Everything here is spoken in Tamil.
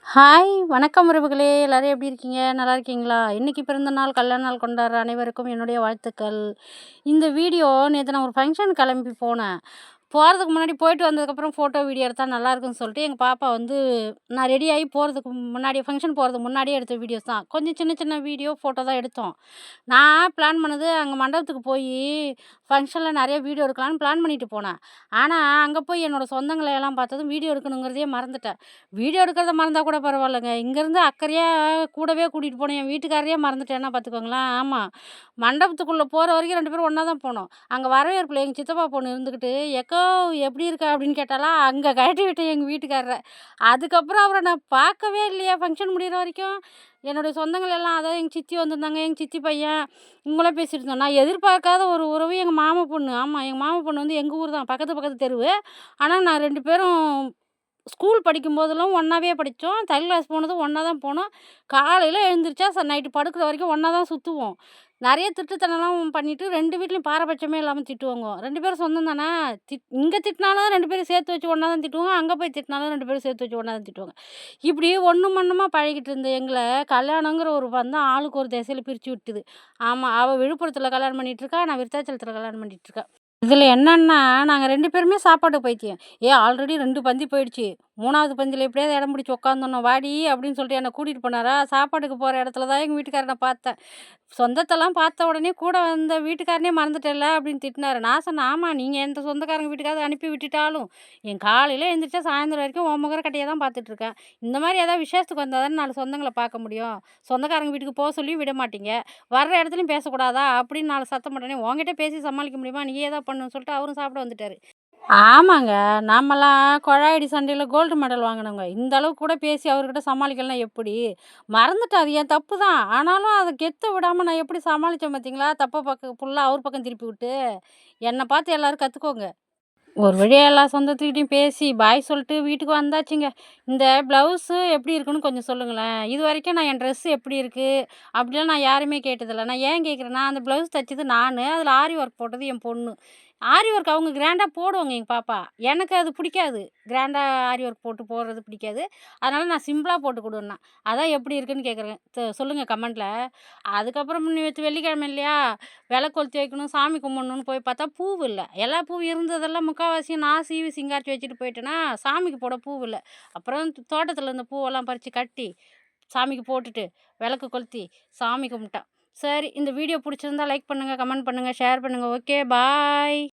ஹாய்! வணக்கம் உறவுகளே! எல்லாரும் எப்படி இருக்கீங்க? நல்லா இருக்கீங்களா? இன்னைக்கு பிறந்த நாள், கல்யாண நாள் கொண்டாடுற அனைவருக்கும் என்னுடைய வாழ்த்துக்கள். இந்த வீடியோ நேத்து நான் ஒரு ஃபங்ஷன் கிளம்பி போனேன். போறதுக்கு முன்னாடி போயிட்டு வந்ததுக்கப்புறம் ஃபோட்டோ, வீடியோ எடுத்தா நல்லாயிருக்குன்னு சொல்லிட்டு எங்க பாப்பா வந்து நான் ரெடி ஆகி போறதுக்கு முன்னாடி ஃபங்ஷன் போறதுக்கு முன்னாடியே எடுத்த வீடியோஸ் தான். கொஞ்சம் சின்ன சின்ன வீடியோ, ஃபோட்டோ தான் எடுத்தோம். நான் பிளான் பண்ணது அங்க மண்டபத்துக்கு போயி ஃபங்ஷன்ல நெறைய வீடியோ எடுக்கலான்னு பிளான் பண்ணிட்டு போனேன். ஆனா, அங்க போய் என்னோட சொந்தங்கள எல்லாம் பார்த்ததும் வீடியோ எடுக்கணுங்கிறதையே மறந்துட்டேன். வீடியோ எடுக்கிறத மறந்தா கூட பரவாயில்லங்க. இங்கேருந்து அக்கறையா கூடவே கூட்டிட்டு போன என் வீட்டுக்காரரையே மறந்துட்டேன்னா பார்த்துக்கோங்களேன். ஆமா. மண்டபத்துக்குள்ள போற வரைக்கும் 2 பேரும் ஒண்ணா தான் போனோம். அங்க வரவேற்புல எங்க சித்தப்பா பொண்ணு இருந்துகிட்டு, "எக்கோ எப்படி இருக்க?" அப்படின்னு கேட்டாளா, அங்க கழட்டி விட்டேன் எங்க வீட்டுக்காரர. அதுக்கப்புறம் அவர நான் பார்க்கவே இல்லையா ஃபங்ஷன் முடியிற வரைக்கும். என்னுடைய சொந்தங்கள் எல்லாம் அதாவது எங்க சித்தி வந்திருந்தாங்க, எங்க சித்தி பையன் இவங்களாம் பேசிட்டு இருந்தோம். நான் எதிர்பார்க்காத ஒரு உறவு எங்க மாமா பொண்ணு. ஆமா, எங்க மாமா பொண்ணு வந்து எங்க ஊர் தான். பக்கத்து பக்கத்து தெருவு. ஆனா, நான் 2 பேரும் ஸ்கூல் படிக்கும்போதெல்லாம் ஒண்ணாவே படிச்சோம். தையல் கிளாஸ் போனதும் ஒண்ணா தான் போனோம். காலையில எழுந்திரிச்சா நைட்டு படுக்கிற வரைக்கும் ஒண்ணா தான் சுத்துவோம். நெறைய திருட்டுத்தனம்லாம் பண்ணிட்டு 2 வீட்லயும் பாரபட்சமே இல்லாம திட்டுவோங்க. 2 பேரும் சொந்தம் தானே. இங்க திட்டினாலும் 2 பேரும் சேர்த்து வச்சு ஒண்ணா தான் திட்டுவாங்க. அங்க போய் திட்டினாலும் 2 பேரும் சேர்த்து வச்சு ஒண்ணா தான் திட்டுவாங்க. இப்படி ஒண்ணும் மண்ணுமா பழகிட்டு இருந்த எங்கள கல்யாணங்கிற ஒரு பந்தம் ஆளுக்கு ஒரு திசையில பிரிச்சு விட்டுது. ஆமா, அவ விழுப்புரத்தில கல்யாணம் பண்ணிட்டு இருக்கா. நான் விருத்தாச்சலத்தில கல்யாணம் பண்ணிட்டு இருக்கேன். இதில என்னன்னா, நாங்க 2 பேருமே சாப்பாட்டு பைத்தியம். ஆல்ரெடி 2 பந்தி போயிடுச்சு. 3வது பந்தியில எப்படியாவது இடம் பிடிச்சு உட்காந்துரணும். வாடி அப்படின்னு சொல்லிட்டு என்ன கூட்டிட்டு போனாரா, சாப்பாட்டுக்கு போற இடத்துல தான் எங்க வீட்டுக்காரர நான் பார்த்தேன். சொந்தத்தெல்லாம் பார்த்த உடனே கூட வந்த வீட்டுக்காரனே மறந்துட்டல்ல அப்படின்னு திட்டினாரு. நான் சொன்னேன், ஆமா நீங்க எந்த சொந்தக்காரங்க வீட்டுக்காவது அனுப்பி விட்டுட்டாலும், என் காலையில எழுந்திரிச்சா சாயந்தரம் வரைக்கும் உன் முகரக்கட்டைய தான் பார்த்துட்டு இருக்கேன். இந்த மாரி ஏதாவது விசேஷத்துக்கு வந்தா தானே 4 சொந்தங்கள பார்க்க முடியும். சொந்தக்காரங்க வீட்டுக்கு சொல்லியும் விட மாட்டீங்க. வர்ற இடத்துலயும் பேசக்கூடாதா அப்படின்னு 4 சத்தம் போட்டோனே, உன்கிட்ட பேசி சமாளிக்க முடியுமா? நீயே தான் பண்ணணும்னு சொல்லிட்டு அவரும் சாப்பிட வந்துட்டாரு. ஆமாங்க. நாமலாம் கொழாயடி சண்டையில கோல்டு மெடல் வாங்குனவங்க. இந்த அளவுக்கு கூட பேசி அவர்கிட்ட சமாளிக்கலனா எப்படி? மறந்துட்டேன். அது என் தப்பு தான். ஆனாலும் அத கெத்த விடாம நான் எப்படி சமாளிச்சேன் பார்த்தீங்களா? தப்ப ஃபுல்லா அவர் பக்கம் திருப்பி விட்டு. என்ன பார்த்து எல்லாரும் கத்துக்கோங்க. ஒரு வழியா எல்லா சொந்தத்துக்கிட்டயும் பேசி பாய் சொல்லிட்டு வீட்டுக்கு வந்தாச்சுங்க. இந்த ப்ளவுஸு எப்படி இருக்குன்னு கொஞ்சம் சொல்லுங்களேன். இதுவரைக்கும் நான் என் ட்ரெஸ் எப்படி இருக்கு? அப்படிலாம் நான் யாரையுமே கேட்டதில்ல. நான் ஏன் கேட்குறேன்னா, அந்த ப்ளவுஸ் தச்சது நானு. அதில ஆரி ஒர்க் போட்டது என் பொண்ணு. ஆரி ஒர்க் அவங்க கிராண்டா போடுவாங்க எங்க பாப்பா. எனக்கு அது பிடிக்காது. கிராண்டா ஆரி ஒர்க் போட்டு போடுறது பிடிக்காது. அதனால நான் சிம்பிளா போட்டு குடுன்னேன். அதான் எப்படி இருக்குன்னு கேட்குறேன். சொல்லுங்க கமெண்ட்ல. அதுக்கப்புறம் நேத்து வெள்ளிக்கிழமை இல்லையா? விளக்கு கொளுத்தி வைக்கணும், சாமி கும்பிடணும்னு போய் பார்த்தா பூவு இல்ல. எல்லா பூவும் இருந்ததெல்லாம் முக்காவாசி நான் சீவி சிங்காரிச்சு வச்சுட்டு போயிட்டேனா, சாமிக்கு போட பூவு இல்ல. அப்புறம் தோட்டத்துல இருந்த பூவெல்லாம் பறிச்சு கட்டி, சாமிக்கு போட்டுட்டு, விளக்கு கொளுத்தி, சாமி கும்பிட்டேன். சரி, இந்த வீடியோ புடிச்சிருந்தா லைக் பண்ணுங்க, கமெண்ட் பண்ணுங்க, ஷேர் பண்ணுங்க. ஓகே, பாய்.